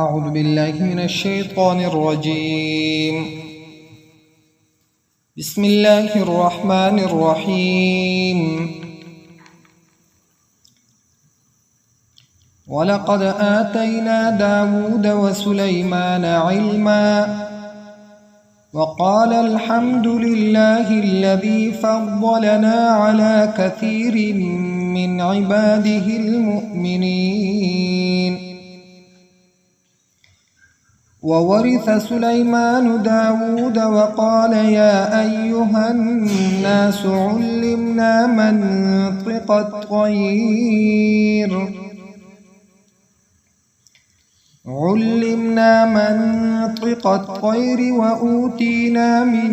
أعوذ بالله من الشيطان الرجيم. بسم الله الرحمن الرحيم. ولقد آتينا داود وسليمان علما وقال الحمد لله الذي فضلنا على كثير من عباده المؤمنين. وورث سليمان داود وقال يا أيها الناس علمنا منطق الطير وأوتينا من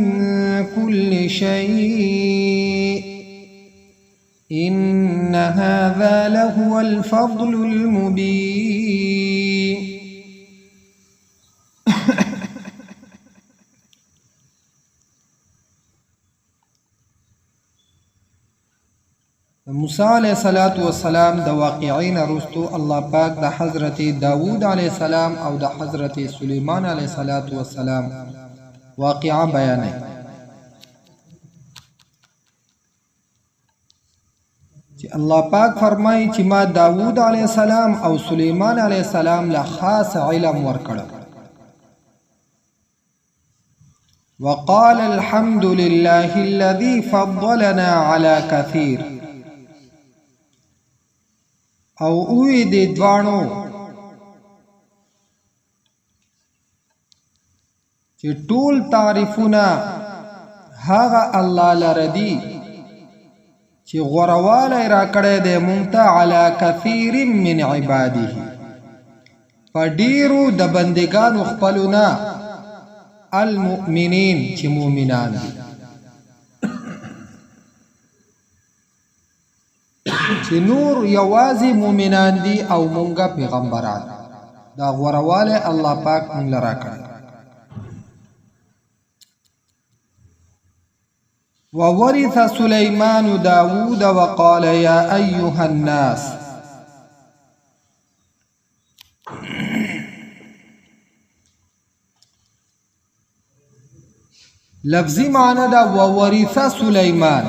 كل شيء إن هذا لهو الفضل المبين. موسی علیہ السلام د واقعین رستو الله پاک د حضرت داود علیہ السلام او د حضرت سلیمان علیہ السلام واقعا بیانوي چې الله پاک فرمایي چې ما داود علیہ السلام او سلیمان علیہ السلام له خاص علم ورکړ. وقال الحمد لله الذي فضلنا على كثير، او اوی دی دوانو چې ټول تعریفونه هغه الله لردي چې غورواله را کړی دی مونږ ته علی کثیر من عباده، په ډیرو د بندگانو خپلونه المؤمنین چې مؤمنان دي، چې نور یوازې مؤمنان دي او مونږه پیغمبران. دا غورواله الله پاک مونږ لرا کړی. وورث سليمان داود وقال يا أيها الناس. لفظی معنی دا وورث سليمان،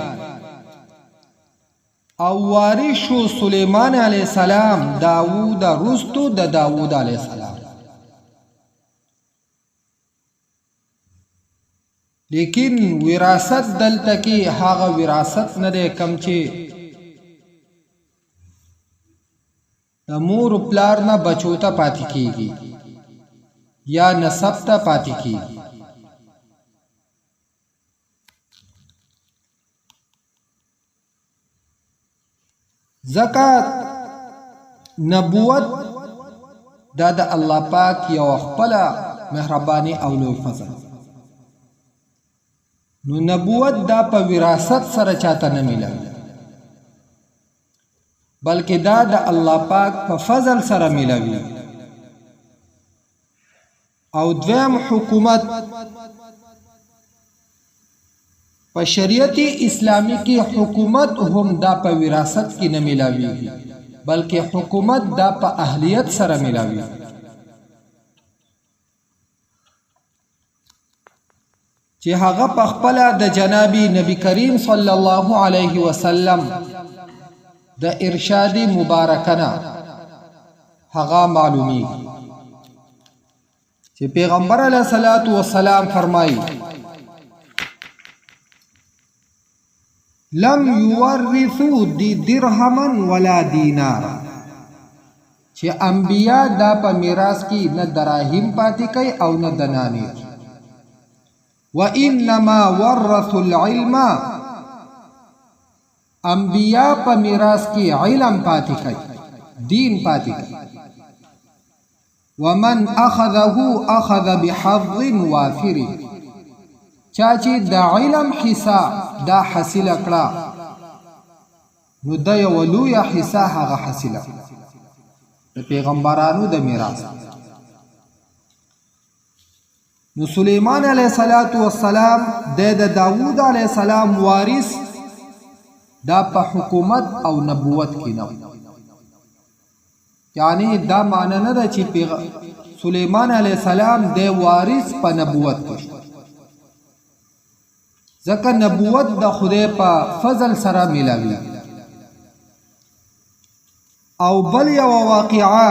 او وارث شو سلیمان علیہ السلام داود رستو د داود علیہ السلام. لیکن وراثت دلته کې هغه وراثت نه دی کم چې د مور پلار نه بچو ته پاتې کیږي یا نسب ته پاتې کیږي. زکات نبوت دا د الله پاک یو خپل مهرباني او لوی فضل. نو نبوت دا په وراثت سره چاته نه ملوي، بلکې دا د الله پاک په فضل سره ملوي. او دویم حکومت په شریعت اسلامی کی حکومت هم دا په وراثت کې نه ملاوي، بلکې حکومت دا په اهلیت سره ملاوي. چې هغه په خپل د جناب نبی کریم صلی الله علیه وسلم د ارشاد مبارکنا هغه معلومی چې پیغمبر علیه الصلاۃ والسلام فرمایي لم يورثوا درهما ولا دینارا، چې انبیاء دا په میراث کې نه دراهم پاتې کوي او نه دنانیر. وانما ورثوا العلم، انبیاء په میراث کې علم پاتې کوي، دین پاتې کوي. ومن اخذه اخذ بحظ وافر، چاچی دا علم حصہ دا حاصل کړه نو دا یو لوی حصہ هغه حاصل د پیغمبرانو د میراث. نو سلیمان علیہ السلام د داوود علیہ السلام وارث دا په حکومت او نبوت کې نه. یعنی دا معنی نه ده چې سلیمان علیه السلام د وارث په نبوت کې، ځکه نبوت د خدای په فضل سره ملاوي. او بل یو واقعه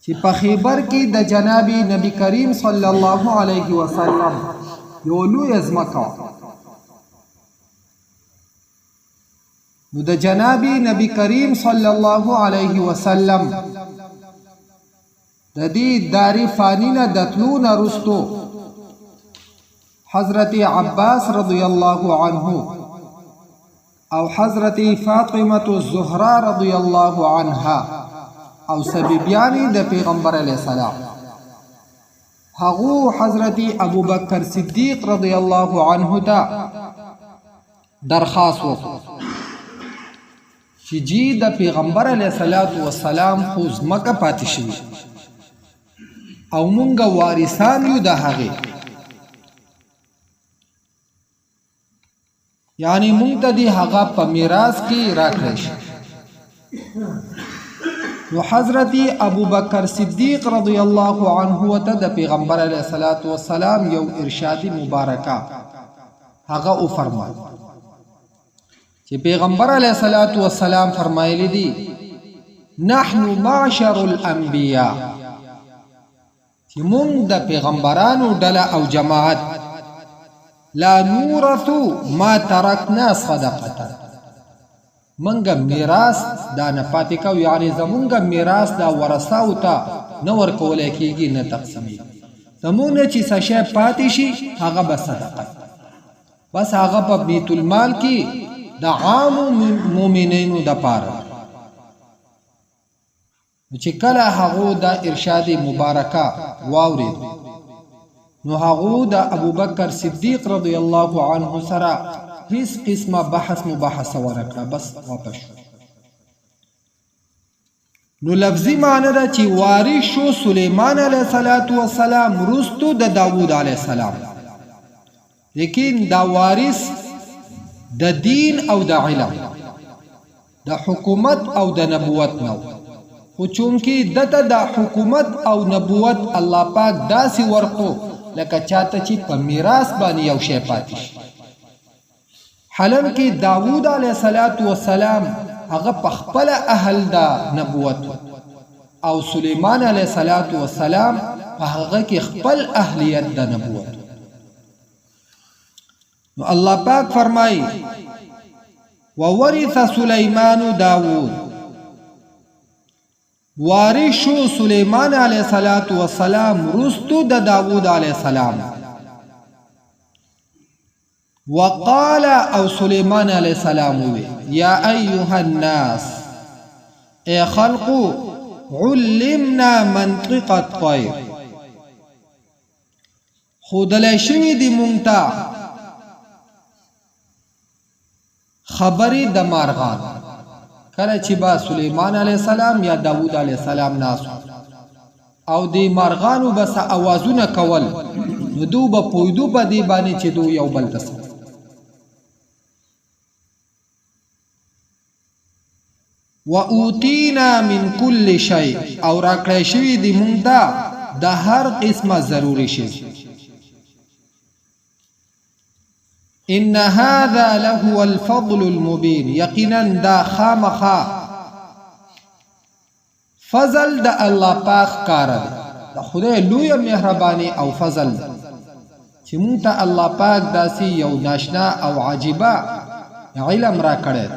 چې په خیبر کې د جناب نبی کریم صلی الله علیه وسلم یو لوی ځمکه، نو د جناب نبی کریم صلی الله علیه وسلم د دې داری فانی نه د تلو نه رستو حضرت عباس رضی الله عنه او حضرت فاطمه الزهرا رضی الله عنها او سبیبیانی د پیغمبر علیه السلام، هغو حضرت ابوبکر صدیق رضی الله عنه ته درخواست وکړ چې جی د پیغمبر علیه السلام خو ځمکه پاتې شوي او مونږ وارثان یو د هغې، یعنی مونږ ته دې هغه په میراث کې راکړی شي. نو حضرت ابوبکر صدیق رضی الله عنه ته د پیغمبر علیه السلام یو ارشادی مبارکه هغه او فرمایي چې پیغمبر علیه السلام فرمایلی دي نحن معشر الانبیاء، چې مونږ د پیغمبرانو ډله او جماعت لا نورث ما ترکنا صدقه، منګه میراث دا نه پاتې کوو، یعنی زمونږ میراث دا ورثاو ته نه ورکولی کېږي نه تقسیمېږي، زمونږ نه چې څه شی پاتې شي هغه به صدقه، بس هغه په بیت المال کې د عامو مؤمنینو دپاره. چې کله هغو دا ارشاد مبارکه واورید نو هغو د ابوبکر صدیق رضی الله عنه سره هیڅ قسمه بحث مباحثه ونه کړه، بس واپس شو. نو لفظي معنی ده چې وارث شو سلیمان علیه السلام وروستو د داوود علیه السلام، لیکن دا وارث د دین او د علم د حکومت او د نبوت نو، خو چونکی دته د حکومت او نبوت الله پاک داسې ورکو لکه چاته چې په میراث باندې یو شی پاتې شي. حالم کې داوود علیه السلام هغه په خپل اهل د نبوت او سلیمان علیه السلام په هغه کې خپل اهلیت د نبوت. نو الله پاک فرمایي وورث سلیمان داوود، وارث شو سلیمان علیه السلام رستو د داوود علیه السلام. وقال او سلیمان علیه السلام وی یا ایها الناس، ای خلقو علمنا منطق الطیر، خودلی شوی دی مونږ خبری د مارغان، کله چې با سلیمان علیه السلام یا داوود علیه السلام ناسو او دی مارغانو بس اوازونه کول، نو دو به پویدو په دی باندې چې دو یو بل ته وَأُوتِينَا مِنْ كُلِّ شَيْءٍ، او راکړی شوي دی مونږ ته د هر قسمه ضروري شی. ان هذا له الفضل المبين، یقینا دا خامخا فضل د الله پاک کار دی، د خدای لوی مهرباني او فضل چې مونږ ته الله پاک داسې یو ناشنا او عجیبه علم را کړی.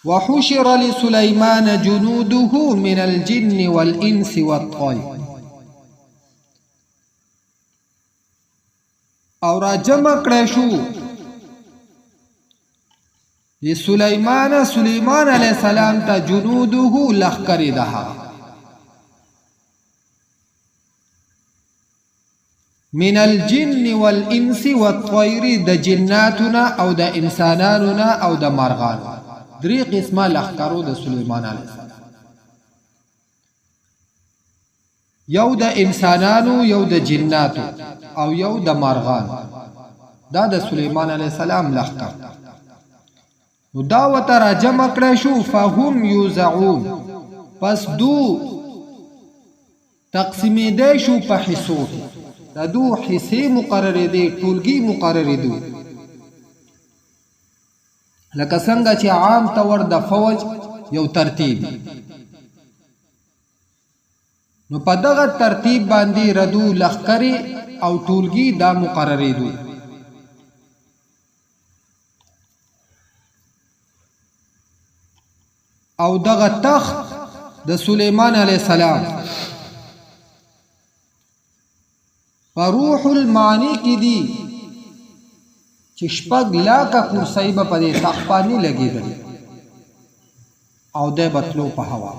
وحشر لسليمان جنوده من الجن والإنس والطير، او را جمع کړی شو سلیمان علیه السلام ته جنوده لښکرې ده من الجن والإنس والطير، د جناتنا او د انساناننا او د مرغانو، درې قسمه لښکرو د سلیمان علیه السلام، یو د انسانانو، یو د جناتو او یو د مرغانو، دا د سلیمان علیه السلام لښکر. نو دا ورته راجمع کړی شو فهم یوزعون پس دو تقسیمېدی شو په حصو کې دا دو حصې مقررېدې ټولګي مقررېدو لکه څنګه چې عام طور د فوج یو ترتیب نو په دغه ترتیب باندې ردو لښکرې او ټولګي دا مقررېدو او دغه تخت د سلیمان علیه السلام په روح المعانی کې دي چې شپږ لاکه کرسۍ به په دې تخت باندې لګېدلې او دی به تلو په هوا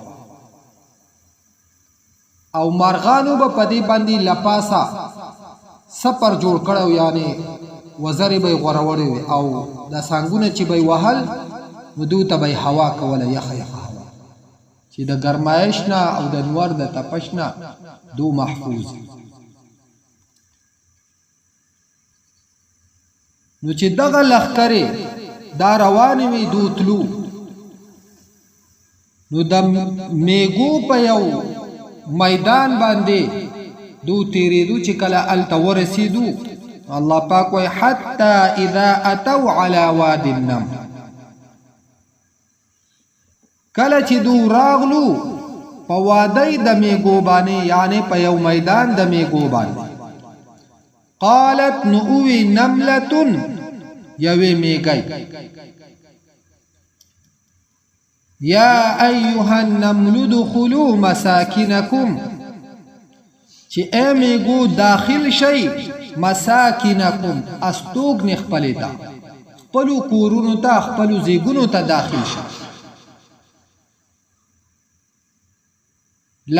او مرغانو به په دې باندې لپاسه سپر جوړ کړی یعنې وزرې به یې غوړولې وې او دا سانګونه چې به یې وهل نو دوی ته به یې هوا کوله یخه یخه هوا چې د ګرمایش نه او د نور د تپش نه دو محفوظ نو چې دغه لښکرې دا روانې وي دو تلو نو د میګو په یو میدان باندې دو تیریدو چې کله هلته ورسېدو الله پاک وایي حتی اذا اتوا علی واد النمل کله چې دو راغلو په وادی د میګو باندې یعنی په یو میدان د میګو باندې قالت نؤوی نملتن یوی میگی یا ایها النمل دخلوا مساکنکم چې اے میګو داخل شي مساکنکم استوګن خپلې ته خپلو کورونو ته خپلو زیګونو ته داخل شي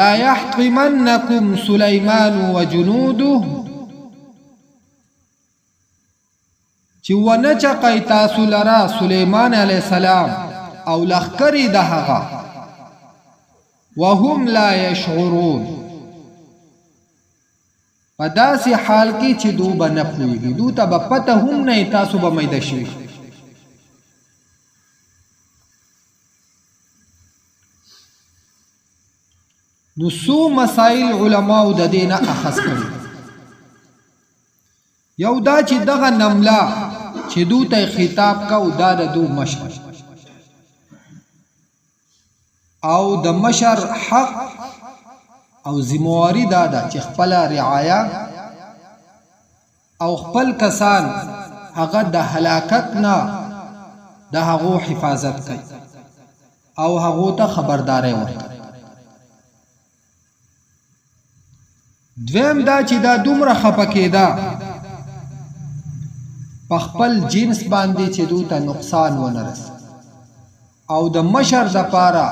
لا يحطمنكم سليمان وجنوده چې ونه چقی تاسو لرا سلیمان علیه السلام او لښکرې د هغه وهم لا یشعرون په داسې حال کې چې دو به نه پوهېږي دو ته به پته هم نه تاسو به میده شوي نو څو مسائل علماو د دې نه اخذ کړي یو دا چې دغه نمله چې دو ته خطاب کو دا د دو مشر او د مشر حق او ذمہواری دا ده چې خپل رعایا او خپل کسان هغه د هلاکت نه د هغو حفاظت کوي او هغو ته خبرداري ورکوي دویم دا چې دا دومره خفه کېده په خپل جنس باندې چې دوی ته نقصان ونه رسي او د مشر دپاره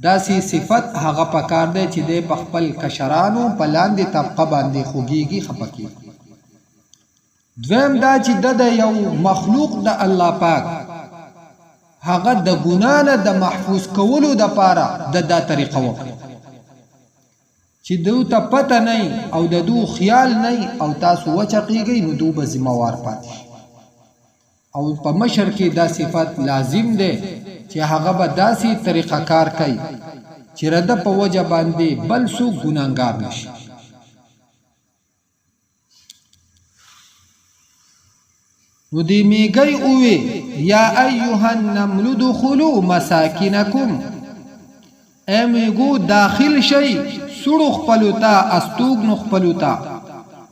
داسې صفت هغه پکار دی چې دی په خپل کشرانو په لاندې طبقه باندې خوږېږي خفه کېږي دویم دا چې د یو مخلوق د الله پاک هغه د ګناه نه د محفوظ کولو دپاره دا طریقه وکړي چې دو ته پته نه او د دو خیال نه او تاسو وچقېږئ نو دو به ذمہوار پاتې او په مشر کې دا صفت لازم دی چې هغه به داسې طریقه کار کوي چې رده په وجه باندې بل څوک ګناهګار نشي نو دې میږی ووې یا ایها النمل ادخلوا مساکنکم اے میګو داخل شئ سړو خپلو ته استوګنو خپلو ته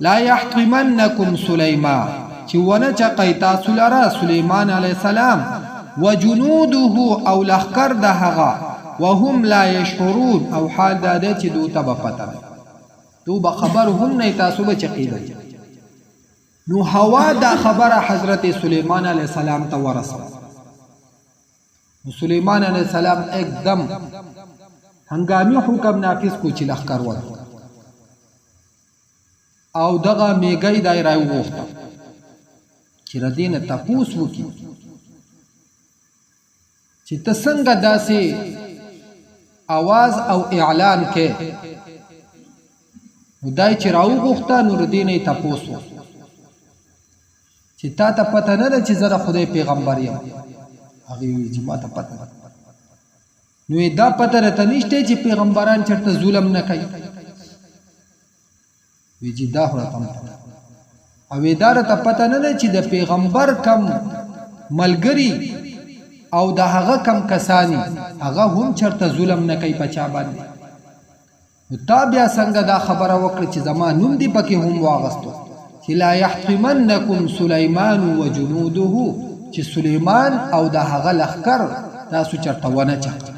لا يحطمنکم سلیمان چې ونه چقی تاسو لره سلیمان علیه السلام وجنوده او لښکر د هغه وهم لا یشعرون او حال دا دی چې دو ته به پته دو به خبر هم نه تاسو به چقیدئ نو هوا دا خبره حضرت سلیمان علیه السلام ته ورسوه نو سلیمان علیه السلام एकदम هنګامي حکم نافذ کو چې لښکر ورکړي او دغه میږی دی راوغوښته چې د دې نه تپوس وکړي چې ته څنګه داسې اواز او اعلان کې نو دای چې راوغوښته نو د دې نه تپوس وکړي چې تا ته پته نه ده چې زه د خدای پیغمبر یم؟ هغې وویل چې ما ته پته ده. نو دا پته راته نشته چې پیغمبران چېرته ظلم نه کوي؟ وی چې دا خو راته هم پته. او دا راته پته نه ده چې د پیغمبر کم ملګري او د هغه کم کسانی هغه هم چېرته ظلم نه کوي په چا باندې. نو تا بیا څنګه دا خبره وکړه چې زما نوم دې پکې هم واغستو چې لا یحطمنکم سلیمان و جنوده، چې سلیمان او د هغه لښکر تاسو چېرته ونه چاته.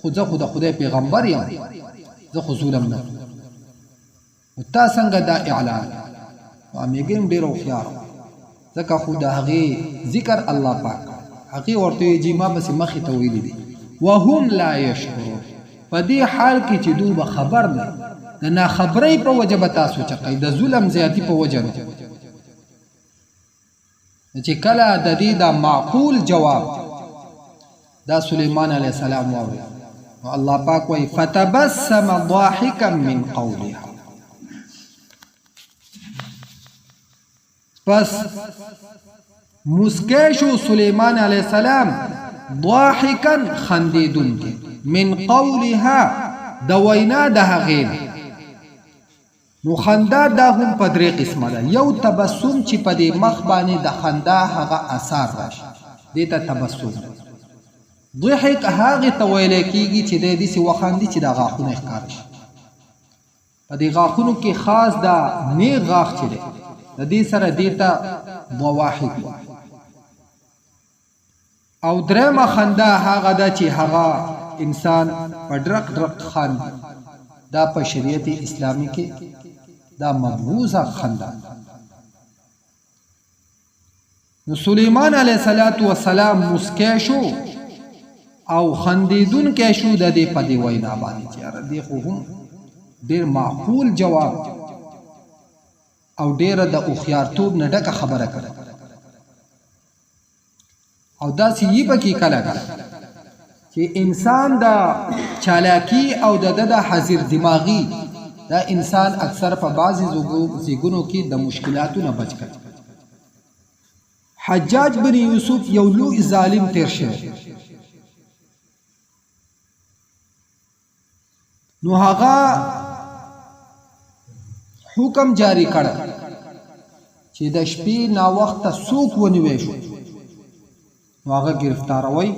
خو زه خو د خدای پیغمبر یم، زه خو ظلم نه کوم. نو تا څنګه دا اعلان؟ نو امیګي هم ډېر هوښیار و، ځکه خو د هغې ذکر الله پاک هغې ورته ویل چې ما پسې مخې ته ویلي دي وهم لا یشعرون. په دې حال کې چې دوی به خبر نه، د ناخبرۍ په وجه به تاسو چقئ، د ظلم زیاتي په وجه نه. چې کله د دې دا معقول جواب دا سلیمان علیه السلام واورېد، نو الله پاک وایي فتبسم ضاحکا من قولها، پس مسکی شو سلیمان علیه السلام ضاحکا خندیدونکی من قولها د وینا د هغې. نو خندا دا هم په درې قسمه ده. یو تبسم چې په دې مخ باندې د خندا هغه اثار راشي، دې ته تبسم. ضحک هغې ته ویلی کېږي چې دی داسې وخاندي چې دا غاښونه ښکاره شي. په دې غاښونو کې خاص دا نیغ غاښ چې دی د دې سره دې ته ضواحک. او درېمه خندا هغه ده چې هغه انسان په ډرق ډرق خاندي، دا په شریعت اسلامی کې دا مبغوضه خندا. نو سلیمان علیه السلام مسکی شو او خندیدونکی شو د دې په دې وینا باندې چې یاره دې خو هم ډېر معقول جواب او ډېره د هوښیارتوب نه ډکه خبره کړه. او داسې یې پکې کله کله چې انسان د چالاکی او د حذر دماغي دا انسان اکثر په بعضې زیګونو کې د مشکلاتو نه بچ کړي. حجاج بن یوسف یو لوی ظالم تیر شوی، نو هغه حکم جاری کړ چې د شپې ناوخته څوک ونیوی شو نو هغه گرفتاروي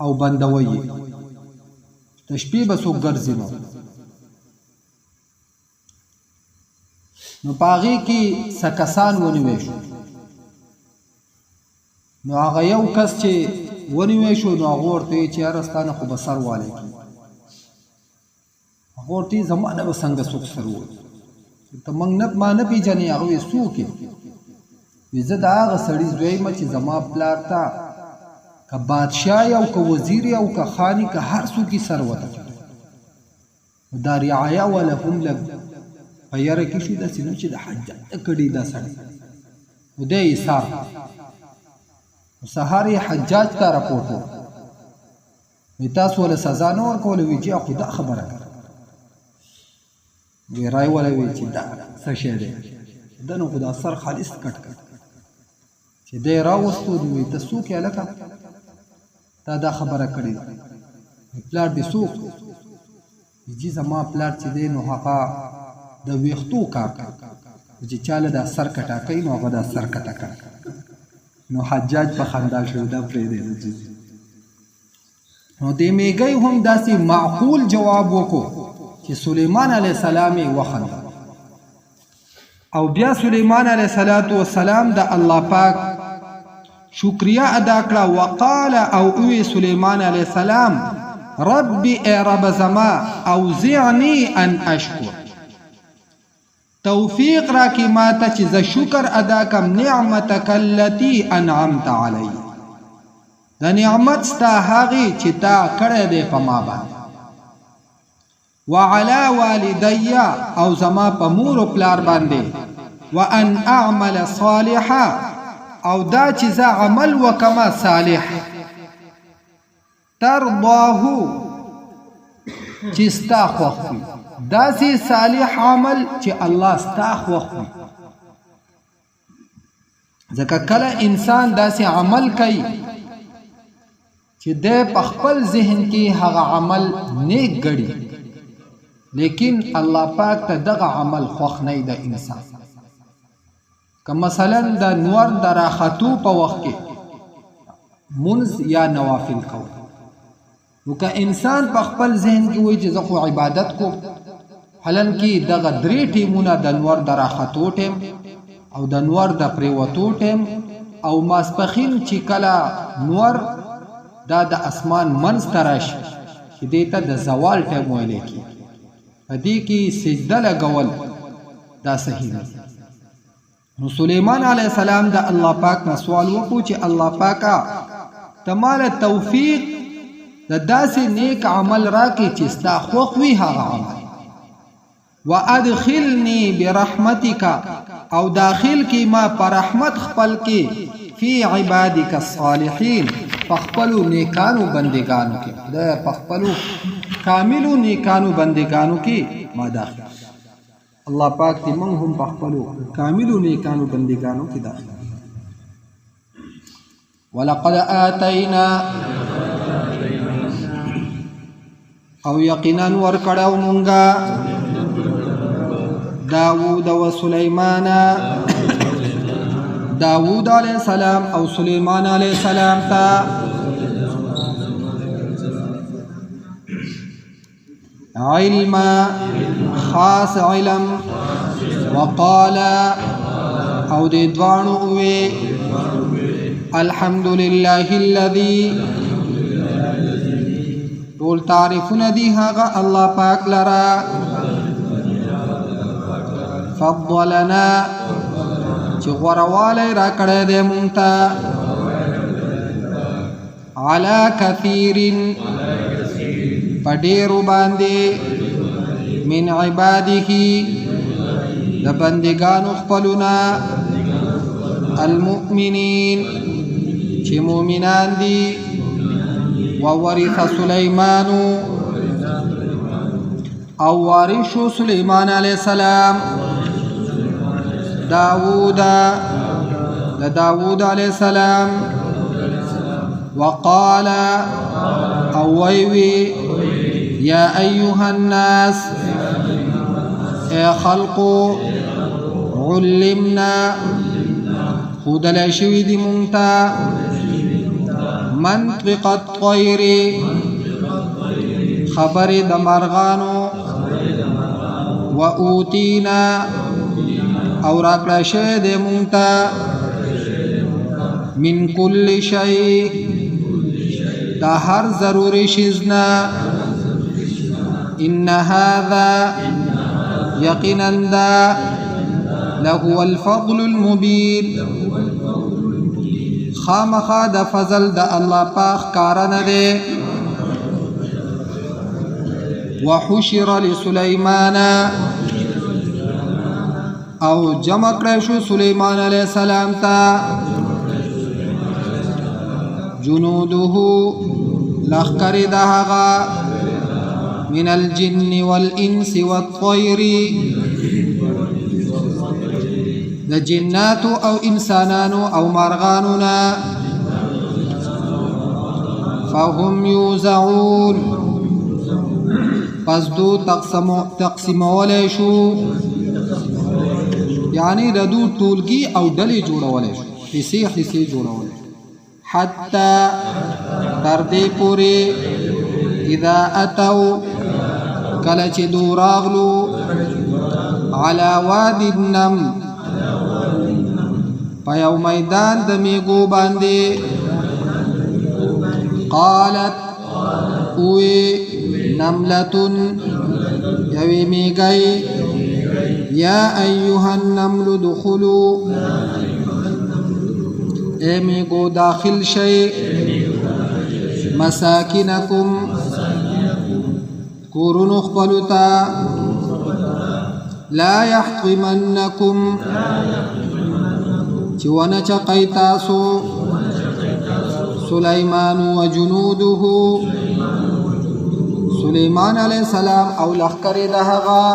او بندوي یې، د شپې به څوک ګرځي نو په هغې کې څه کسان ونیوی شو. نو هغه یو کس چې ونیوی شو نو هغه ورته ویې چې یاره ستا نه خو به سر والی کړي. هغه ورته ویې زما نه به څنګه څوک سر ووایي، ته ما نه پېژنې؟ هغه ویې څوک یې؟ وی زه د هغه سړي زوی یم چې زما پلار ته که بادشاه او که وزیر او که خاني که هر څوک سر وته دا رعایه ولا هم لږ په یاره کې شو داسې نو چې د حجت کړي دا سړی نو دی یې ایثار. سهار یې حجاج ته راپورټ وکړ، وی تاسو ولې سزا نه ورکوله؟ وی جی خو دا خبره کړه. وی رای وله وی چې دا څه شی دی؟ ده نو خو دا سر خالص کټ کړ چې دی راوستو. وی ته څوک یې هلکه؟ تا دا خبره کړې ده. پلار دې څوک؟ جی زما پلار چې دی نو هغه د ویښتو کار کوي، چې چاله دا سر کټا کوي نو هغه دا سر کټا کوي. نو حجاج په خندا شو، دا پرېږدی. نو دې میږی هم داسې معقول جواب وکړو چې سلیمان علیه السلام یې وخندل. او بیا سلیمان علیه السلام د الله پاک شکریه ادا کړه. وقال او اوی سلیمان علیه السلام ربی ای رب زما اوزعنی ان اشکر، توفیق را کی ماته چې زه شکر ادا کم نعمتک التي انعمت علی، د نعمت ستا هغې چې تا کړی دی په ما باندې، وعلى والدي او زما په مور و پلار باندې، وان اعمل صالحا او دا چې زه عمل وکما صالح، ترضاه چې ستا خوښ وي، داسې صالح عمل چې الله ستا خوښ وي. ځکه کله انسان داسې عمل کوي چې د خپل ذهن کې هغه عمل نیک ګڼي لیکن الله پاک ته دغه عمل خوښ نه دی د انسان. که مثلا د نور د راختو په وخت کې منځ یا نوافل کوي نو که انسان په خپل ذهن کې وایي چې زه خو عبادت کوم حالانکه دغه درې ټیمونه د نور د راختو ټیم او د نور د پریوتو ټیم او ماسپخین چې کله نور دا د اسمان منځ ته راشي چې دې ته د زوال ټیم ویلی کېږي په دې کې سجده لګول دا صحیح نه. نو سلیمان علیه السلام د الله پاک نه سوال وکړو چې الله پاکه ته ماله توفیق د داسې نیک عمل راکړي چې ستا خوښ وي هغه عمل وادخلنی برحمتک او داخل کی ما پر رحمت خپل کی فی عبادک الصالحین پخپلو نیکانو بندگانو کی دا پخپلو کاملو نیکانو بندگانو کی ما داخل. اللہ پاک تی منگ هم پخپلو کاملو نیکانو بندگانو کی داخل. ولقد آتینا او یقینا ورکڑو منگا داود و سلیمان داود علیہ السلام او سلیمان علیہ السلام تا علم خاص علم وقال او دې دوانو وی الحمد لله الذي ټول تعریفونه دي هغه الله پاک لرا فضلنا چې غوروالی را کړی دی مونږ ته علی کثیر په ډېرو باندې من عباده د بندګانو خپلونه المؤمنین چې مؤمنان دي وورث سلیمان او وارث سلیمان علیہ السلام داود علیہ السلام وقال اوویوی یا ایها الناس اے خلق علمنا خودل شوی دی منتا منطق الطیر خبر د مرغانو و اوتینا او راکړه شوی دی مونږ ته من کل شی دا هر ضروري شیزنا ان هذا یقینا دا لهو الفضل المبین خامخا د فضل د الله پاک کارنه دی. وحشر لسلیمان او جمع کړی شو سلیمان علیہ السلام ته جنوده لخکر د هغه من الجن والانس والطیر د جناتو او انسانانو او مرغانونا فهم یوزعون پس دو تقسیمولی شو یعنی ردو ټولګي او ډلې جوړولې شو حصے جوړولې حتی تر دې پورې اذا اتوا کله چې دو راغلو علی وادي النمل په یو میدان د میږو باندې قالت اوی نملتن یوی میږی یا ایها النمل دخلوا اے میگو داخل شئی مساکنکم کورن اخبلتا لا يحطمنکم چوانا چقیتاسو سلیمان و جنوده سلیمان علیہ السلام او لخکر دهغا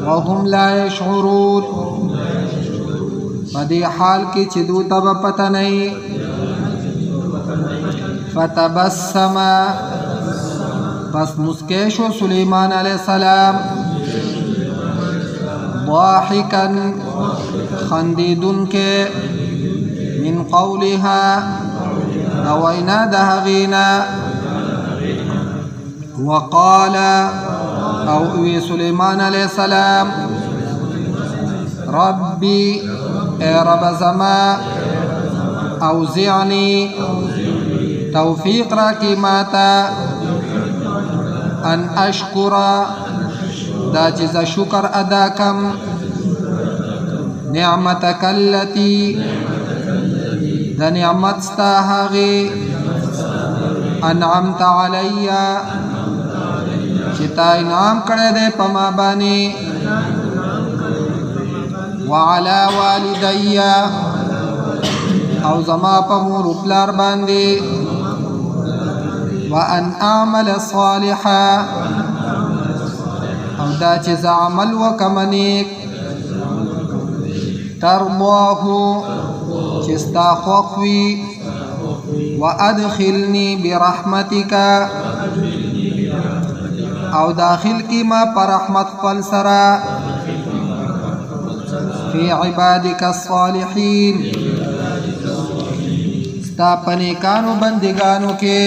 وهم لا يشعرون پدی حال کی چی دو تب پتہ نہیں فتبسم پس مسکیشو سلیمان علیہ السلام ضاحکا خندیدن کے من قولها دوینا دهغینا وقال او اوی سلیمان علیہ السلام ربی اے رب زما اوزعنی توفیق را کی ماتا ان اشکر دا چیز شکر ادا کم نعمتک اللتی دا نعمت ستا هاغی انعمت علی چتا انعام کرے دے پما بانی وعلا والدی او زما پا مور پلار باندی وان اعمل صالحا او دا چیز عمل وکمنیک ترضاهو چستا خوخوی وادخلنی برحمتک او داخل کی ما پر رحمت خپل سرا فی عبادک الصالحین ستا پنیکانو بندگانو کے